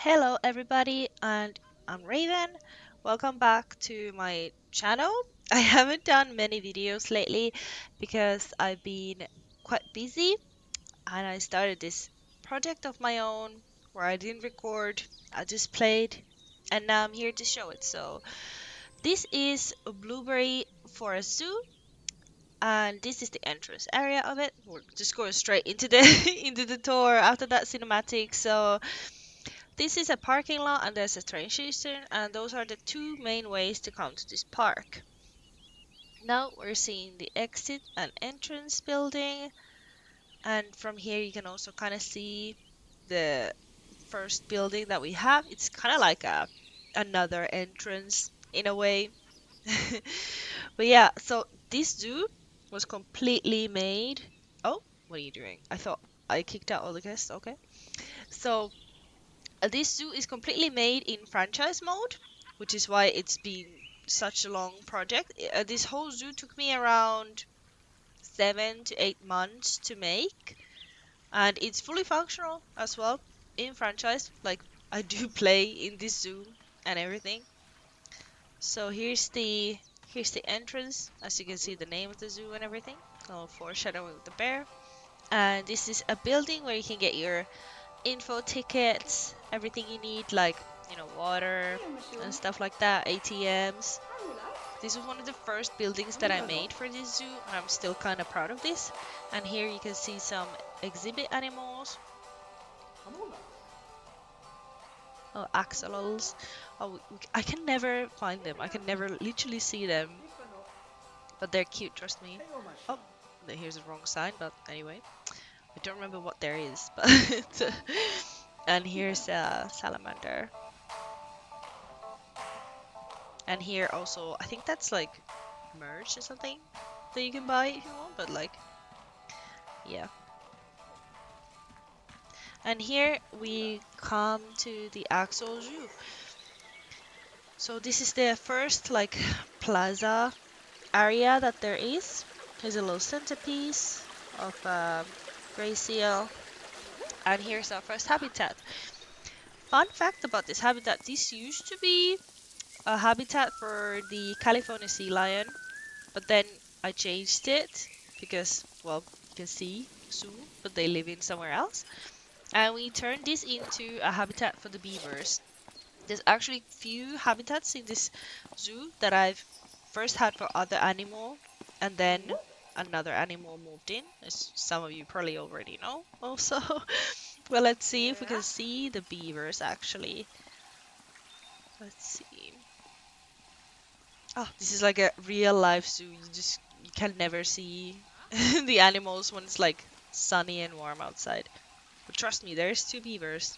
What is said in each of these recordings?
Hello everybody, and I'm Raven. Welcome back to my channel. I haven't done many videos lately because I've been quite busy and I started this project of my own where I didn't record, I just played, and now I'm here to show it. So this is a blueberry forest zoo, and this is the entrance area of it. We're just going straight into the into the tour after that cinematic. So this is a parking lot and there's a train station, and those are the two main ways to come to this park. Now we're seeing the exit and entrance building, and from here you can also kind of see the first building that we have. It's kind of like another entrance in a way. But yeah, so this zoo was completely made. Oh, what are you doing? I thought I kicked out all the guests. Okay. So this zoo is completely made in franchise mode, which is why it's been such a long project. This whole zoo took me around 7 to 8 months to make, and it's fully functional as well in franchise. Like, I do play in this zoo and everything. So here's the entrance. As you can see, the name of the zoo and everything. Oh, foreshadowing with the bear. And this is a building where you can get your info tickets, everything you need, like, water and stuff like that, ATMs. This was one of the first buildings that I made for this zoo, and I'm still kind of proud of this. And here you can see some exhibit animals. Oh, axolotls. Oh, I can never find them. I can never literally see them, but they're cute, trust me. Oh, here's the wrong sign, but anyway. I don't remember what there is, but and here's a salamander. And here also, I think that's like merch or something that you can buy if you want, but like, yeah. And here we come to the actual zoo. So this is the first like plaza area that there is. Here's a little centerpiece of gray seal. And here's our first habitat. Fun fact about this habitat, this used to be a habitat for the California sea lion, but then I changed it because, well, you can see zoo, but they live in somewhere else. And we turned this into a habitat for the beavers. There's actually few habitats in this zoo that I've first had for other animal, and then another animal moved in, as some of you probably already know also. Well, let's see if we can see the beavers actually. Let's see. Oh, this is like a real life zoo. You can never see the animals when it's like sunny and warm outside. But trust me, there's two beavers.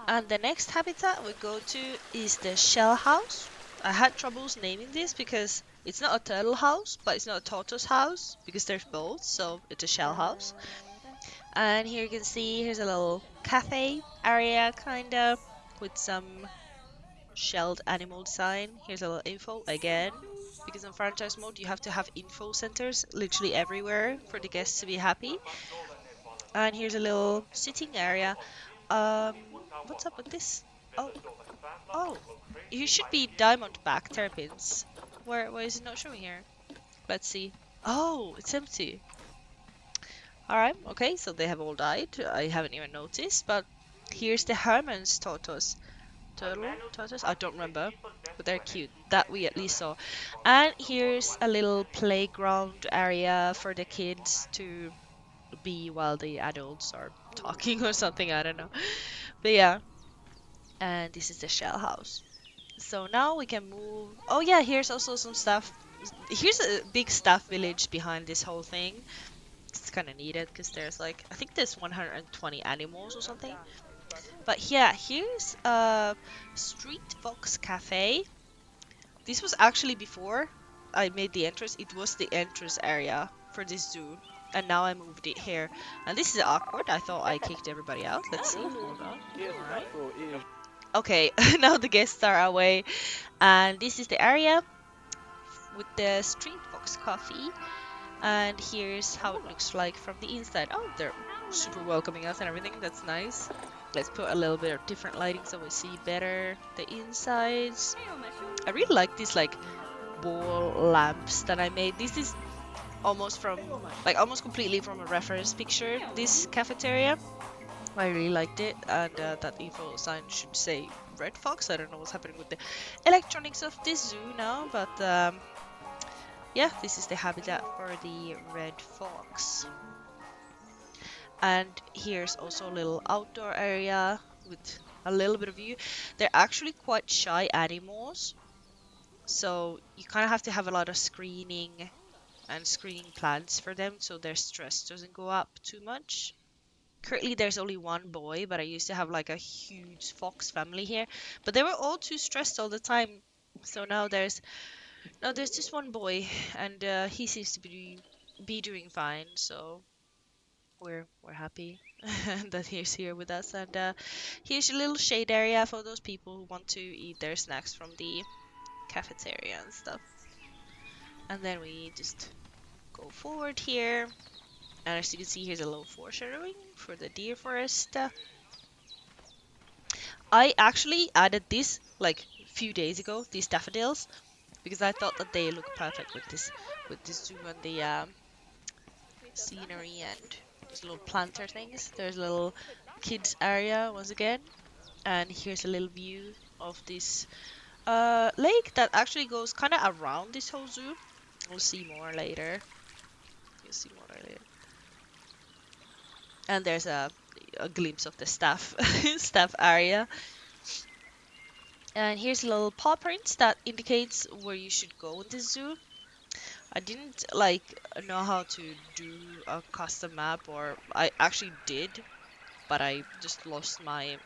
And the next habitat we go to is the shell house. I had troubles naming this because it's not a turtle house, but it's not a tortoise house because there's both, so it's a shell house. And here you can see here's a little cafe area kinda with some shelled animal design. Here's a little info again. Because in franchise mode you have to have info centers literally everywhere for the guests to be happy. And here's a little sitting area. Um, what's up with this? Oh, oh, you should be diamond back terrapins. Where is it not showing here? Let's see. Oh, it's empty. Alright, okay, so they have all died. I haven't even noticed, but here's the Herman's tortoise. Tortoise? I don't remember, but they're cute. That we at least saw. And here's a little playground area for the kids to be while the adults are talking or something, I don't know. But yeah, and this is the shell house. So now we can move. Oh yeah, here's also some stuff. Here's a big staff village behind this whole thing. It's kind of needed because there's like, I think there's 120 animals or something. But yeah, here's a Street Fox Cafe. This was actually before I made the entrance. It was the entrance area for this zoo. And now I moved it here. And this is awkward. I thought I kicked everybody out. Let's see. Hold on. Alright. Okay, now the guests are away, and this is the area with the street box coffee. And here's how it looks like from the inside. Oh, they're super welcoming us and everything. That's nice. Let's put a little bit of different lighting so we see better the insides. I really like these like ball lamps that I made. This is almost from like almost completely from a reference picture. This cafeteria, I really liked it, and that info sign should say Red Fox. I don't know what's happening with the electronics of this zoo now, but yeah, this is the habitat for the red fox. And here's also a little outdoor area with a little bit of view. They're actually quite shy animals, so you kind of have to have a lot of screening and screening plans for them so their stress doesn't go up too much. Currently there's only one boy, but I used to have like a huge fox family here, but they were all too stressed all the time. So now there's just one boy, and he seems to be doing fine. So we're happy that he's here with us. And here's a little shade area for those people who want to eat their snacks from the cafeteria and stuff. And then we just go forward here. And as you can see, here's a little foreshadowing for the deer forest. I actually added this like a few days ago, these daffodils, because I thought that they look perfect with this zoo and the scenery and these little planter things. There's a little kids area once again, and here's a little view of this lake that actually goes kind of around this whole zoo. We'll see more later. You'll see more later. And there's a glimpse of the staff staff area. And here's a little paw prints that indicates where you should go in the zoo. I didn't like know how to do a custom map, or I actually did, but I just lost my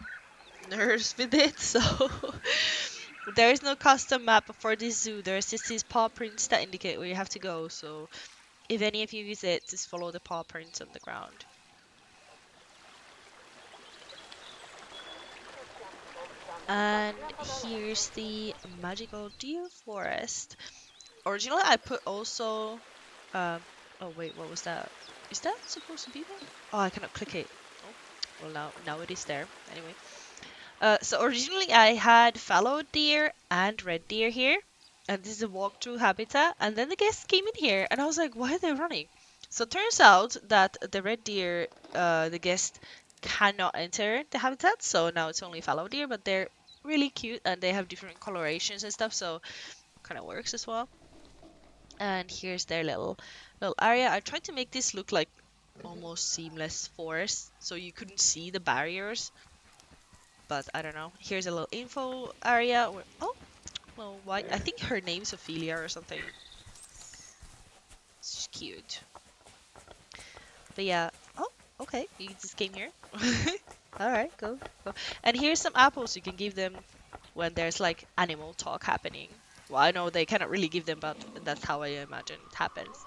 nerves with it. So there is no custom map for this zoo. There's just these paw prints that indicate where you have to go. So if any of you visit, just follow the paw prints on the ground. And here's the magical deer forest. Originally, I put also. Um, oh wait, what was that? Is that supposed to be there? Oh, I cannot click it. Oh, well now it is there. Anyway, so originally I had fallow deer and red deer here, and this is a walkthrough habitat. And then the guests came in here, and I was like, why are they running? So it turns out that the red deer, the guest cannot enter the habitat, so now it's only fallow deer, but they're really cute and they have different colorations and stuff, so kind of works as well. And here's their little area. I tried to make this look like almost seamless forest, so you couldn't see the barriers, but I don't know. Here's a little info area where, oh, well, why? I think her name's Ophelia or something. She's cute. But yeah, oh, okay, you just came here. Alright, go. And here's some apples you can give them when there's like animal talk happening. Well, I know they cannot really give them, but that's how I imagine it happens.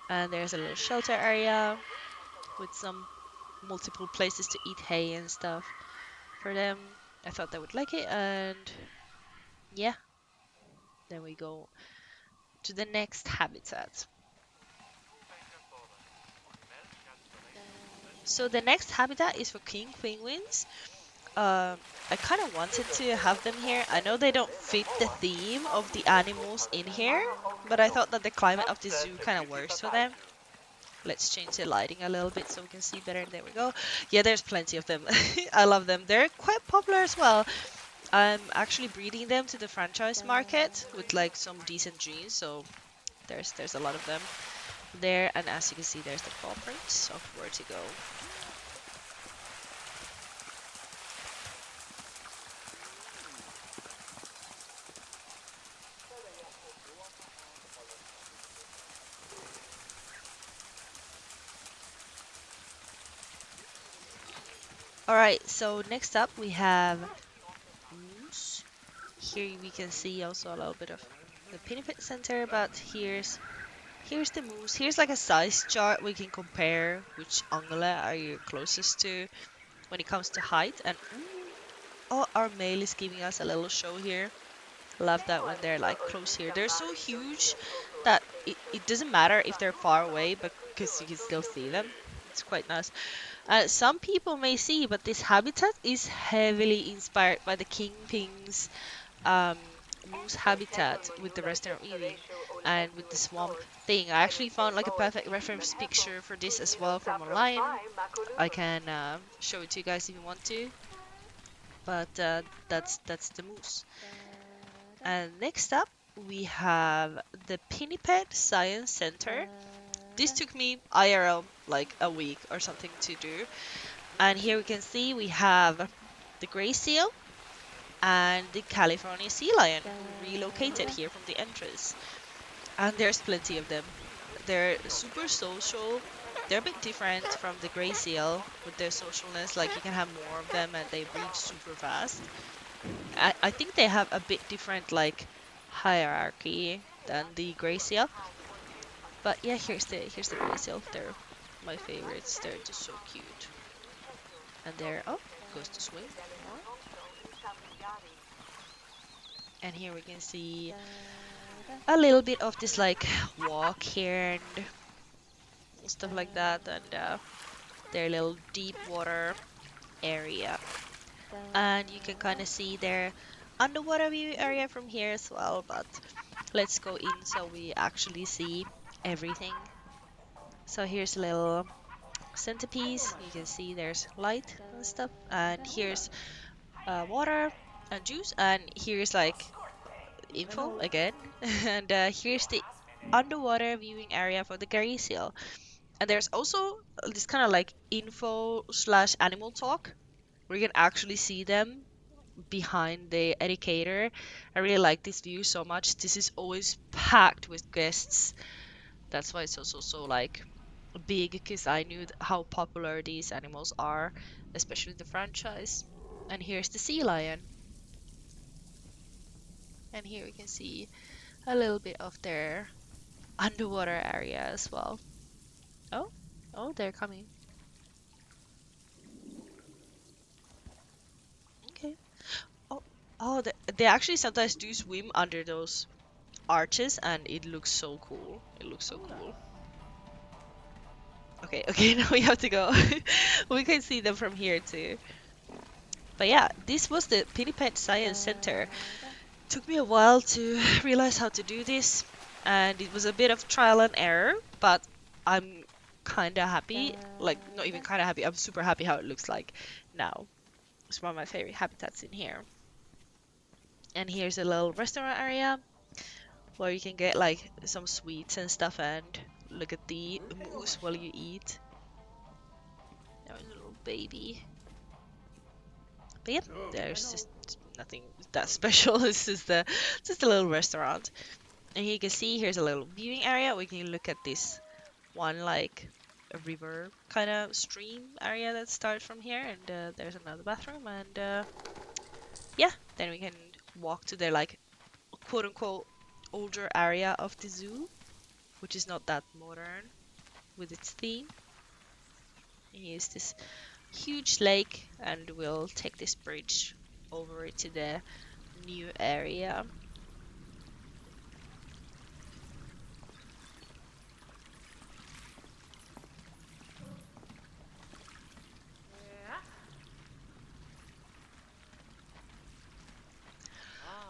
And there's a little shelter area with some multiple places to eat hay and stuff for them. I thought they would like it, and yeah, then we go to the next habitat. So the next habitat is for king penguins. I kind of wanted to have them here. I know they don't fit the theme of the animals in here, but I thought that the climate of the zoo kind of works for them. Let's change the lighting a little bit so we can see better. There we go. Yeah, there's plenty of them. I love them. They're quite popular as well. I'm actually breeding them to the franchise market with like some decent genes, so there's a lot of them there. And as you can see, there's the paw prints of where to go. Alright, so next up we have moose. Here we can see also a little bit of the Pinniped Center, but here's the moose. Here's like a size chart we can compare which ungula are you closest to when it comes to height. And Oh, our male is giving us a little show here. Love that when they're like close here. They're so huge that it doesn't matter if they're far away, but because you can still see them. It's quite nice. Some people may see, but this habitat is heavily inspired by the kingpin's um, moose habitat with the restaurant eating and with the swamp thing. I actually found like a perfect reference picture for this as well from online. I can show it to you guys if you want to, but that's the moose. And next up, we have the Pinniped Science Center. This took me IRL like a week or something to do. And here we can see we have the gray seal and the California sea lion who relocated here from the entrance. And there's plenty of them. They're super social. They're a bit different from the gray seal with their socialness. Like you can have more of them and they breed super fast. I think they have a bit different like hierarchy than the gray seal. But yeah, here's the gray seal. They're my favorites. They're just so cute. And they're oh, goes to swim more. And here we can see a little bit of this like walk here and stuff like that, and their little deep water area. And you can kind of see their underwater view area from here as well, but let's go in so we actually see everything. So here's a little centerpiece. You can see there's light and stuff, and here's water and juice, and here's like info again, and here's the underwater viewing area for the gray seal. And there's also this kind of like info slash animal talk where you can actually see them behind the educator. I really like this view so much. This is always packed with guests. That's why it's also so like big, because I knew how popular these animals are, especially the franchise. And here's the sea lion. And here we can see a little bit of their underwater area as well. Oh, oh, they're coming. Okay. Oh, oh, they actually sometimes do swim under those arches, and it looks so cool. It looks so cool. Okay, okay, now we have to go. We can see them from here too. But yeah, this was the Pinniped Science Center. Took me a while to realize how to do this, and it was a bit of trial and error, but I'm kinda happy. Like, not even kinda happy, I'm super happy how it looks like now. It's one of my favorite habitats in here. And here's a little restaurant area where you can get like some sweets and stuff and look at the moose while you eat. There's a little baby. But yep, there's just nothing that special. It's just a little restaurant. And here you can see here's a little viewing area. We can look at this one like a river kind of stream area that starts from here, and there's another bathroom, and yeah, then we can walk to their like quote unquote older area of the zoo, which is not that modern with its theme. And here's this huge lake, and we'll take this bridge over to the new area.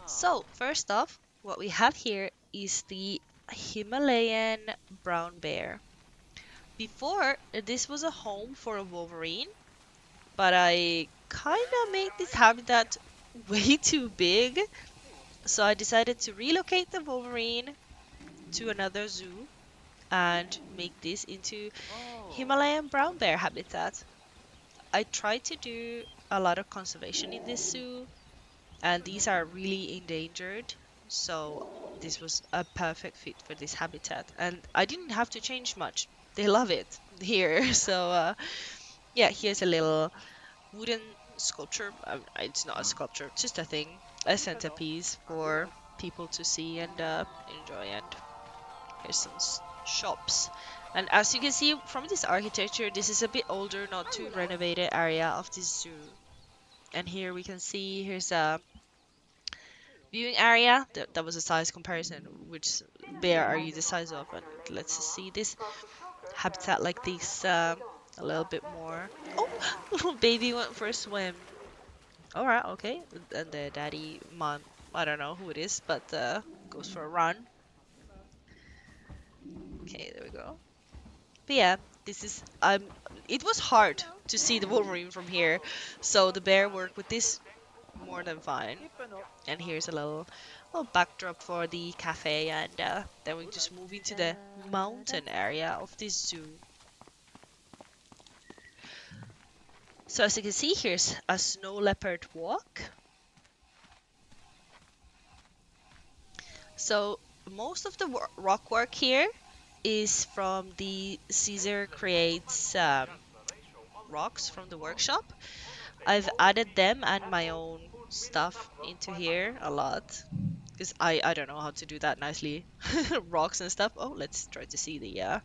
So first off, what we have here is the Himalayan brown bear. Before, this was a home for a wolverine, but I kinda made this habitat way too big, so I decided to relocate the wolverine to another zoo and make this into Himalayan brown bear habitat. I tried to do a lot of conservation in this zoo, and these are really endangered, so this was a perfect fit for this habitat, and I didn't have to change much. They love it here. So yeah, here's a little wooden sculpture. It's not a sculpture, just a thing, a centerpiece for people to see and enjoy. And here's some shops. And as you can see from this architecture, this is a bit older, not too renovated area of this zoo. And here we can see here's a viewing area. That was a size comparison. Which bear are you the size of? And let's just see this habitat like this a little bit more. Oh, little baby went for a swim. All right, okay. And the daddy, mom, I don't know who it is, but goes for a run. Okay, there we go. But yeah, this is it was hard to see the Wolverine from here, so the bear worked with this more than fine. And here's a little backdrop for the cafe, and then we just move into the mountain area of this zoo. So as you can see, here's a snow leopard walk. So most of the rock work here is from the Caesar creates rocks from the workshop. I've added them and my own stuff into here a lot because I don't know how to do that nicely. Rocks and stuff. Oh, let's try to see the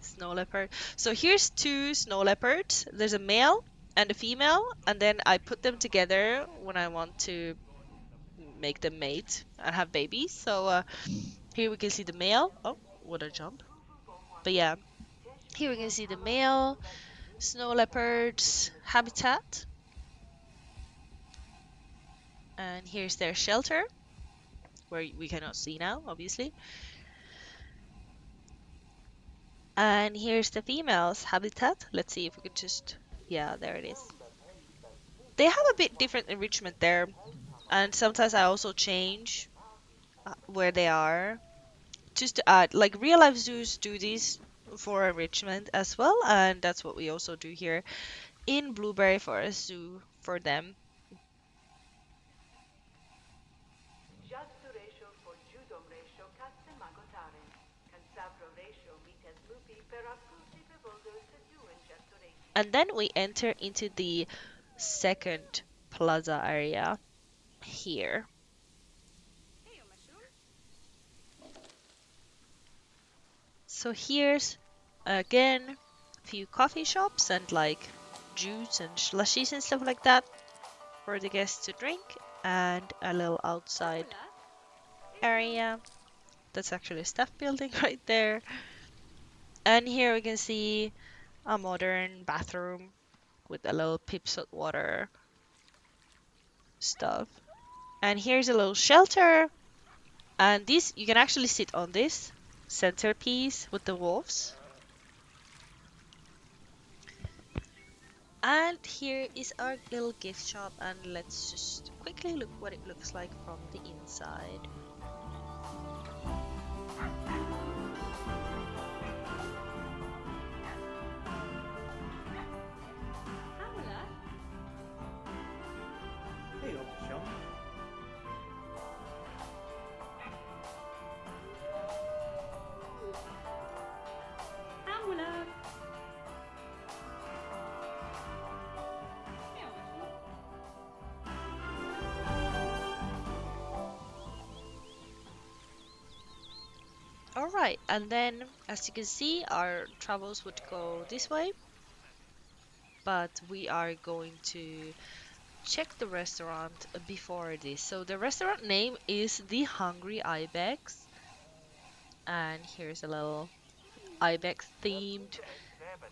snow leopard. So here's two snow leopards. There's a male and a female, and then I put them together when I want to make them mate and have babies. So here we can see the male. Oh, what a jump. But yeah, here we can see the male snow leopard's habitat. And here's their shelter, where we cannot see now, obviously. And here's the female's habitat. Let's see if we could just... Yeah, there it is. They have a bit different enrichment there. And sometimes I also change where they are. Just to add, like real life zoos do this for enrichment as well. And that's what we also do here in Blueberry Forest Zoo for them. And then we enter into the second plaza area here. So here's again a few coffee shops and like juice and slushies and stuff like that for the guests to drink, and a little outside area. That's actually a staff building right there. And here we can see a modern bathroom with a little pipsot water stuff. And here's a little shelter. And this, you can actually sit on this centerpiece with the wolves. And here is our little gift shop, and let's just quickly look what it looks like from the inside. Alright, and then as you can see, our travels would go this way, but we are going to check the restaurant before this. So the restaurant name is the Hungry Ibecks, and here's a little Ibex themed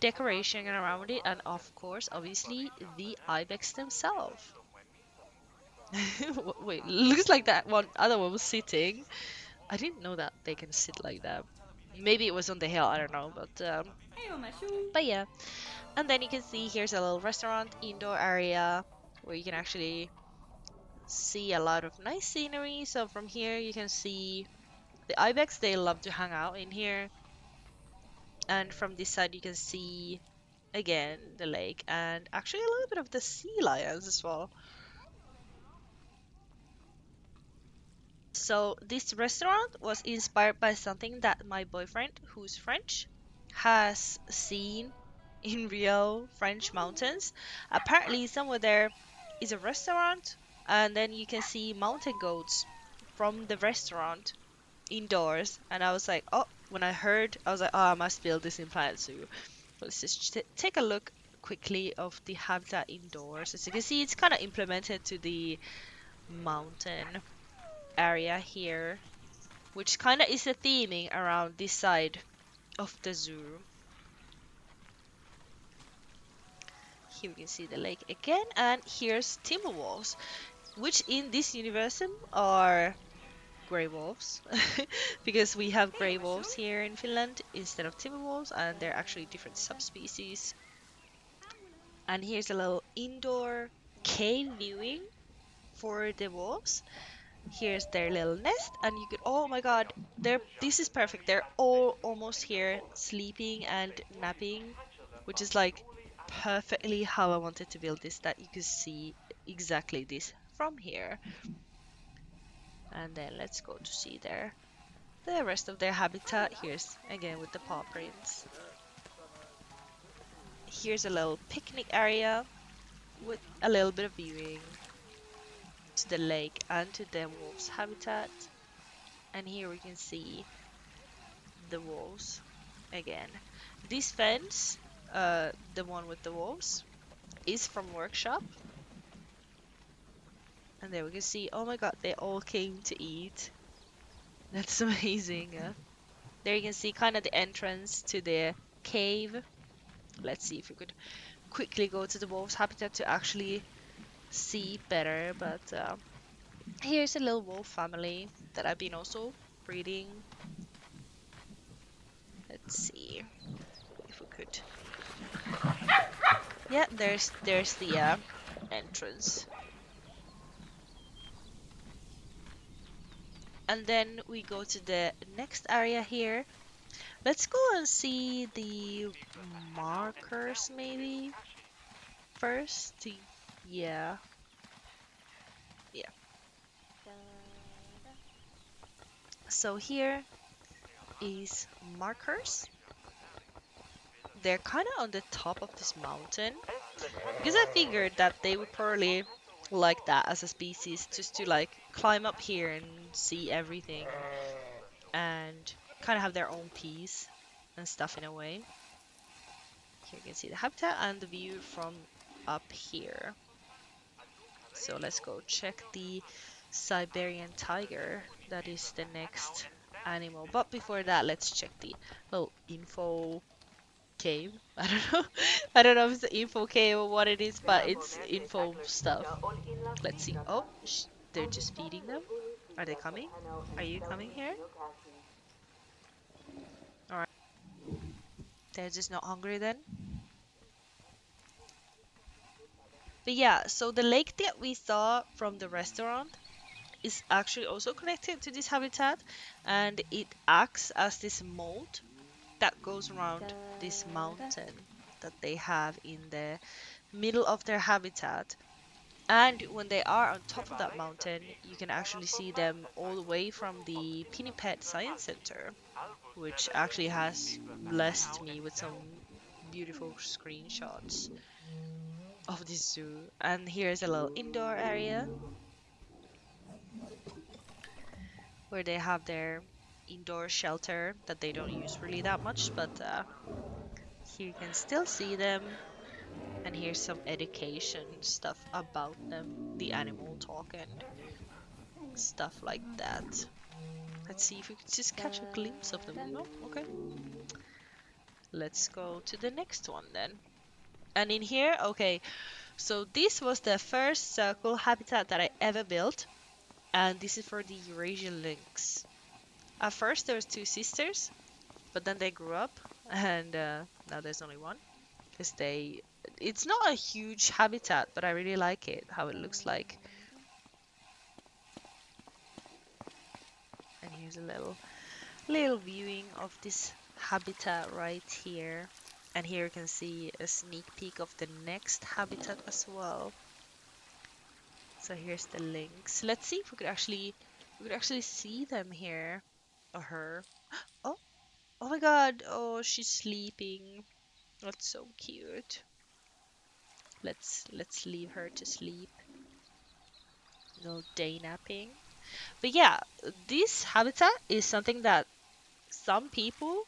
decoration around it, and of course, obviously, the Ibex themselves. Wait, looks like that one other one was sitting. I didn't know that they can sit like that. Maybe it was on the hill, I don't know, but yeah. And then you can see here's a little restaurant indoor area where you can actually see a lot of nice scenery. So from here you can see the ibex, they love to hang out in here. And from this side you can see again the lake and actually a little bit of the sea lions as well. So this restaurant was inspired by something that my boyfriend, who's French, has seen in real French mountains. Apparently somewhere there is a restaurant, and then you can see mountain goats from the restaurant indoors. And I was like, oh, when I heard, I was like, oh, I must build this in Planet Zoo. Let's just take a look quickly of the habitat indoors. As you can see, it's kind of implemented to the mountain area here, which kind of is the theming around this side of the zoo. Here we can see the lake again, and here's timber wolves, which in this universum are grey wolves, because we have grey wolves here in Finland instead of timber wolves, and they're actually different subspecies. And here's a little indoor cave viewing for the wolves. Here's their little nest, and you could, oh my god, this is perfect. They're all almost here sleeping and napping, which is like perfectly how I wanted to build this, that you could see exactly this from here. And then let's go to see the rest of their habitat. Here's again with the paw prints. Here's a little picnic area with a little bit of viewing to the lake and to the wolves' habitat. And here we can see the wolves again. This fence, the one with the wolves, is from workshop. And there we can see, oh my god, they all came to eat. That's amazing. There you can see kind of the entrance to the cave. Let's see if we could quickly go to the wolves' habitat to actually see better. But here's a little wolf family that I've been also breeding. Let's see if we could. Yeah, there's the entrance. And then we go to the next area here. Let's go and see the markers maybe first. Yeah. Yeah. So here is markers. They're kind of on the top of this mountain, because I figured that they would probably like that as a species, just to like climb up here and see everything and kind of have their own peace and stuff in a way. Here you can see the habitat and the view from up here. So let's go check the Siberian tiger. That is the next animal. But before that, let's check the little info cave. I don't know. I don't know if it's an info cave or what it is, but it's info stuff. Let's see. Oh, they're just feeding them. Are they coming? Are you coming here? Alright. They're just not hungry then. But yeah, so the lake that we saw from the restaurant is actually also connected to this habitat, and it acts as this moat that goes around this mountain that they have in the middle of their habitat. And when they are on top of that mountain, you can actually see them all the way from the Pinniped Science Center, which actually has blessed me with some beautiful screenshots of this zoo. And here's a little indoor area where they have their indoor shelter that they don't use really that much, but here you can still see them. And here's some education stuff about them, the animal talk and stuff like that. Let's see if we could just catch a glimpse of them. No? Okay. Let's go to the next one then. And in here, okay, so this was the first circle habitat that I ever built. And this is for the Eurasian Links. At first there was two sisters, but then they grew up, and now there's only one. Because it's not a huge habitat, but I really like it, how it looks like. And here's a little viewing of this habitat right here. And here you can see a sneak peek of the next habitat as well. So here's the lynx. Let's see if we could actually see them here. Or her. Oh, oh my god. Oh, she's sleeping. That's so cute. Let's leave her to sleep. No day napping. But yeah, this habitat is something that some people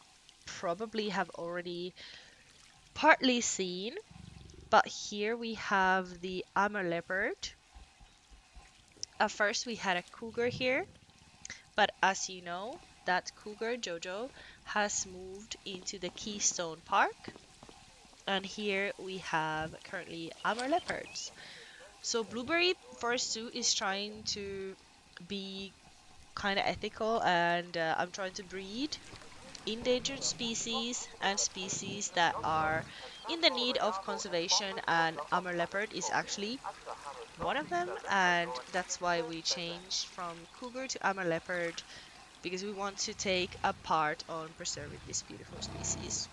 probably have already partly seen, But here we have the Armour Leopard. At first we had a cougar here, but as you know, that cougar, Jojo, has moved into the Keystone Park. And here we have currently Armour Leopards. So Blueberry Forest Zoo is trying to be kind of ethical, and I'm trying to breed endangered species and species that are in the need of conservation, and Armour Leopard is actually one of them, and that's why we changed from cougar to Armour Leopard, because we want to take a part on preserving this beautiful species.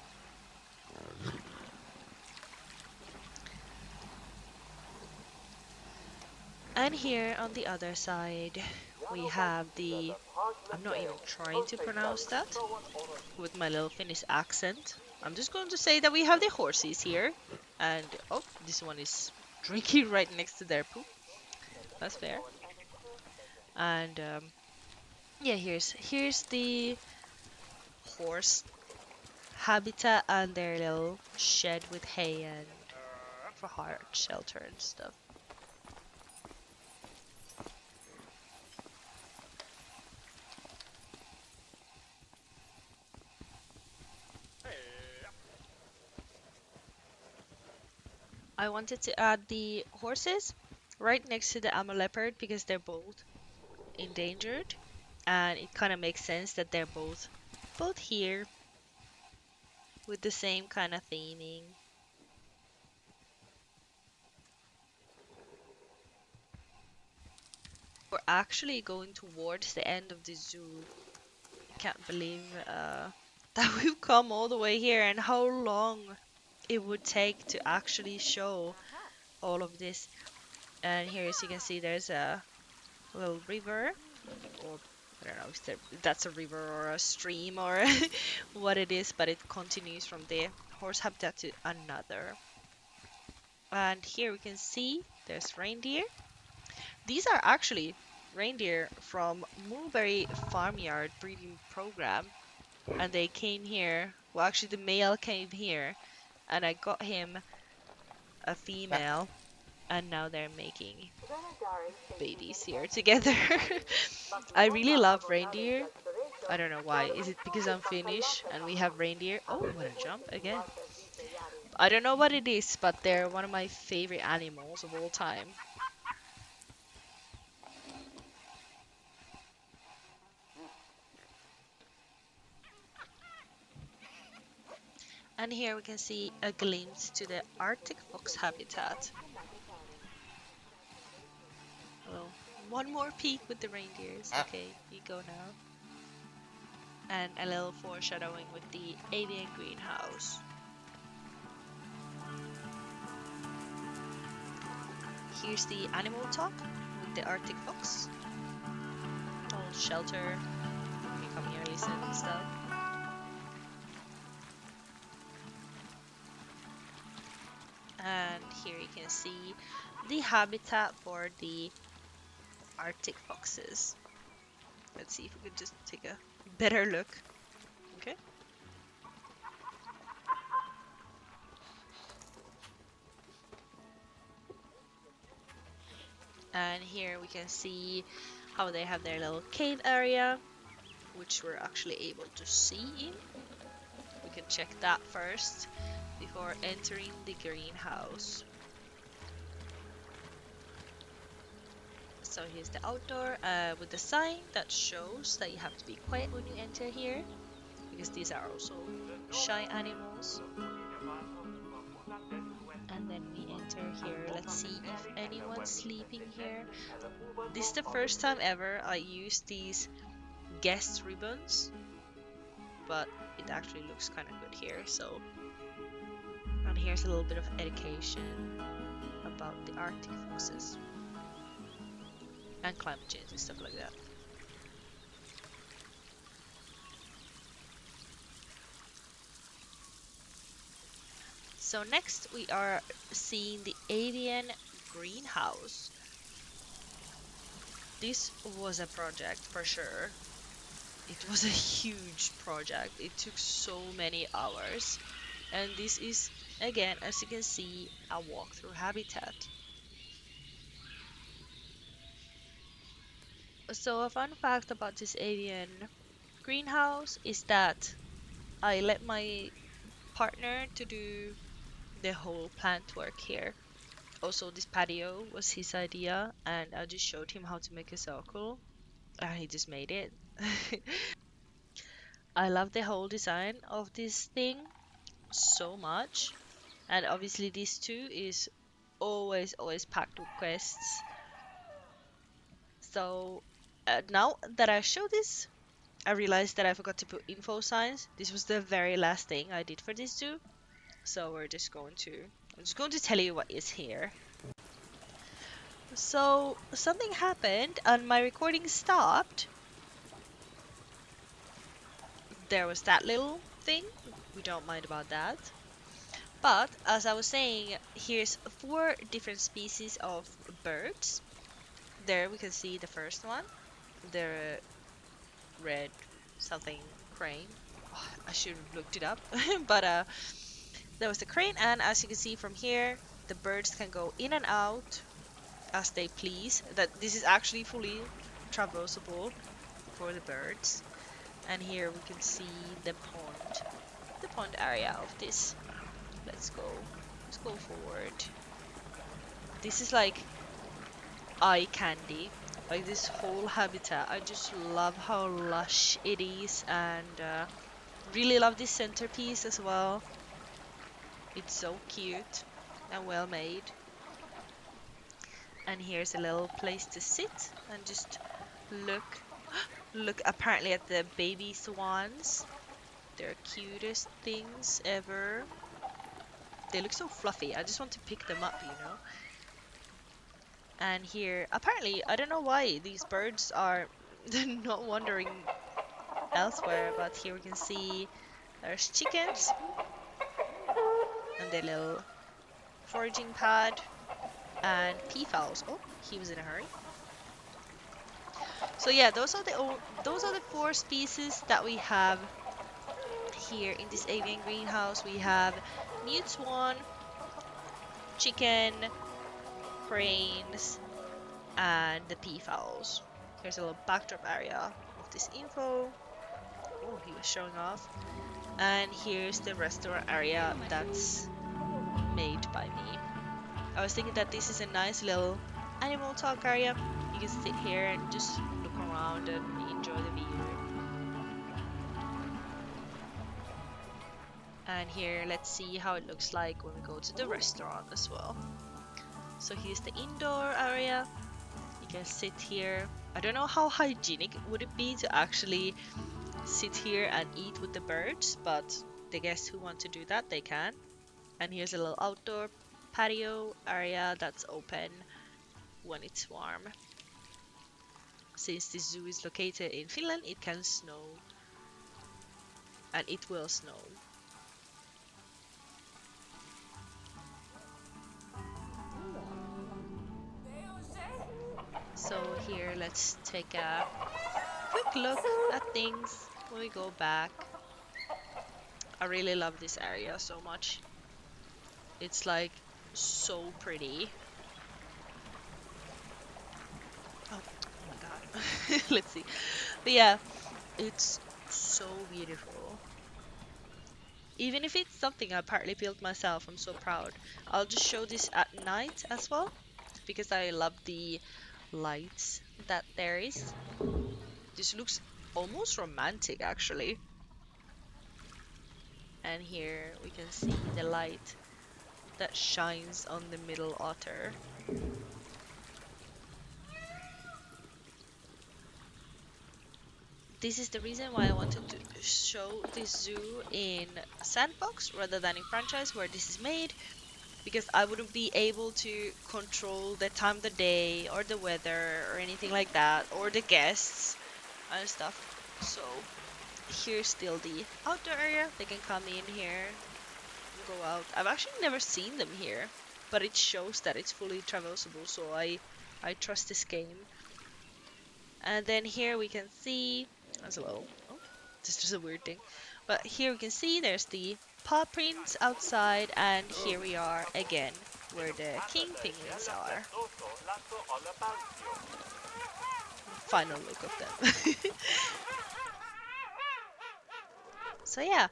And here on the other side we have the, I'm not even trying to pronounce that with my little Finnish accent. I'm just going to say that we have the horses here. And oh, this one is drinking right next to their poop. That's fair. And yeah, here's the horse habitat and their little shed with hay and for hard shelter and stuff. I wanted to add the horses right next to the Armour Leopard because they're both endangered, and it kind of makes sense that they're both here with the same kind of theming. We're actually going towards the end of the zoo. I can't believe that we've come all the way here, and how long it would take to actually show all of this. And here, as you can see, there's a little river, or I don't know if that's a river or a stream or what it is, but it continues from the horse habitat to another. And here we can see there's reindeer. These are actually reindeer from Mulberry Farmyard breeding program, and they came here. Well, actually, the male came here, and I got him a female, and now they're making babies here together. I really love reindeer. I don't know why. Is it because I'm Finnish and we have reindeer? Oh, what a jump again. I don't know what it is, but they're one of my favorite animals of all time. And here we can see a glimpse to the Arctic fox habitat. Oh, one more peek with the reindeers. Okay, you go now. And a little foreshadowing with the avian greenhouse. Here's the animal talk with the Arctic fox. All shelter. You come here, listen and stuff. And here you can see the habitat for the Arctic foxes. Let's see if we can just take a better look. Okay. And here we can see how they have their little cave area, which we're actually able to see in. We can check that first before entering the greenhouse. So here's the outdoor with the sign that shows that you have to be quiet when you enter here, because these are also shy animals. And then we enter here. Let's see if anyone's sleeping here. This is the first time ever I used these guest ribbons, but it actually looks kind of good here. So, and here's a little bit of education about the Arctic foxes and climate change and stuff like that. So next we are seeing the avian greenhouse. This was a project for sure. It was a huge project. It took so many hours. And this is Again, as you can see, a walkthrough habitat. So a fun fact about this avian greenhouse is that I let my partner to do the whole plant work here. Also, this patio was his idea, and I just showed him how to make a circle, and he just made it. I love the whole design of this thing so much, and obviously this too is always packed with quests. So now that I show this, I realized that I forgot to put info signs. This was the very last thing I did for this zoo, so I'm just going to tell you what is here. So something happened and my recording stopped. There was that little thing. We don't mind about that. But as I was saying, here's 4 different species of birds. There we can see the first one, the red something crane. Oh, I should have looked it up, but there was the crane, and as you can see from here, the birds can go in and out as they please. That this is actually fully traversable for the birds. And here we can see the pond area of this. Let's go forward. This is like eye candy. Like this whole habitat. I just love how lush it is, and really love this centerpiece as well. It's so cute and well made. And here's a little place to sit and just look look apparently at the baby swans. They're cutest things ever. They look so fluffy. I just want to pick them up, you know. And here, apparently, I don't know why these birds are not wandering elsewhere, but here we can see there's chickens and their little foraging pad and peafowls. Oh, he was in a hurry. So yeah, those are the 4 species that we have here in this avian greenhouse. We have mute swan, chicken, cranes, and the peafowls. Here's a little backdrop area of this info. Oh, he was showing off. And here's the restaurant area that's made by me. I was thinking that this is a nice little animal talk area. You can sit here and just look around and enjoy the view. And here, let's see how it looks like when we go to the restaurant as well. So here's the indoor area. You can sit here. I don't know how hygienic would it be to actually sit here and eat with the birds, but the guests who want to do that, they can. And here's a little outdoor patio area that's open when it's warm. Since this zoo is located in Finland, it can snow, and it will snow. So here, let's take a quick look at things when we go back. I really love this area so much. It's like so pretty. Oh my god. Let's see. But yeah, it's so beautiful. Even if it's something I partly built myself, I'm so proud. I'll just show this at night as well, because I love the lights that there is. This looks almost romantic actually. And here we can see the light that shines on the middle otter. This is the reason why I wanted to show this zoo in Sandbox rather than in franchise where this is made, because I wouldn't be able to control the time of the day or the weather or anything like that, or the guests and stuff. So here's still the outdoor area. They can come in here and go out. I've actually never seen them here, but it shows that it's fully traversable, so I trust this game. And then here we can see, as well, oh, this is a weird thing, but here we can see there's the paw prints outside, and here we are again where the king penguins are. Final look of them. So yeah,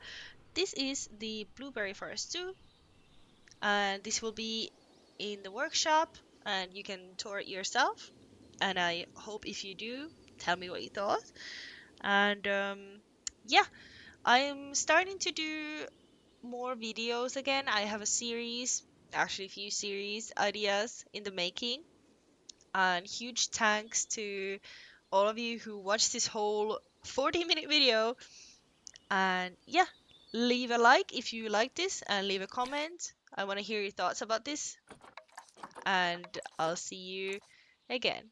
this is the blueberry forest too, and this will be in the workshop, and you can tour it yourself. And I hope if you do, tell me what you thought. And yeah, I'm starting to do more videos again. I have a series, actually a few series ideas in the making. And huge thanks to all of you who watched this whole 40-minute video. And yeah, leave a like if you like this and leave a comment. I want to hear your thoughts about this. And I'll see you again.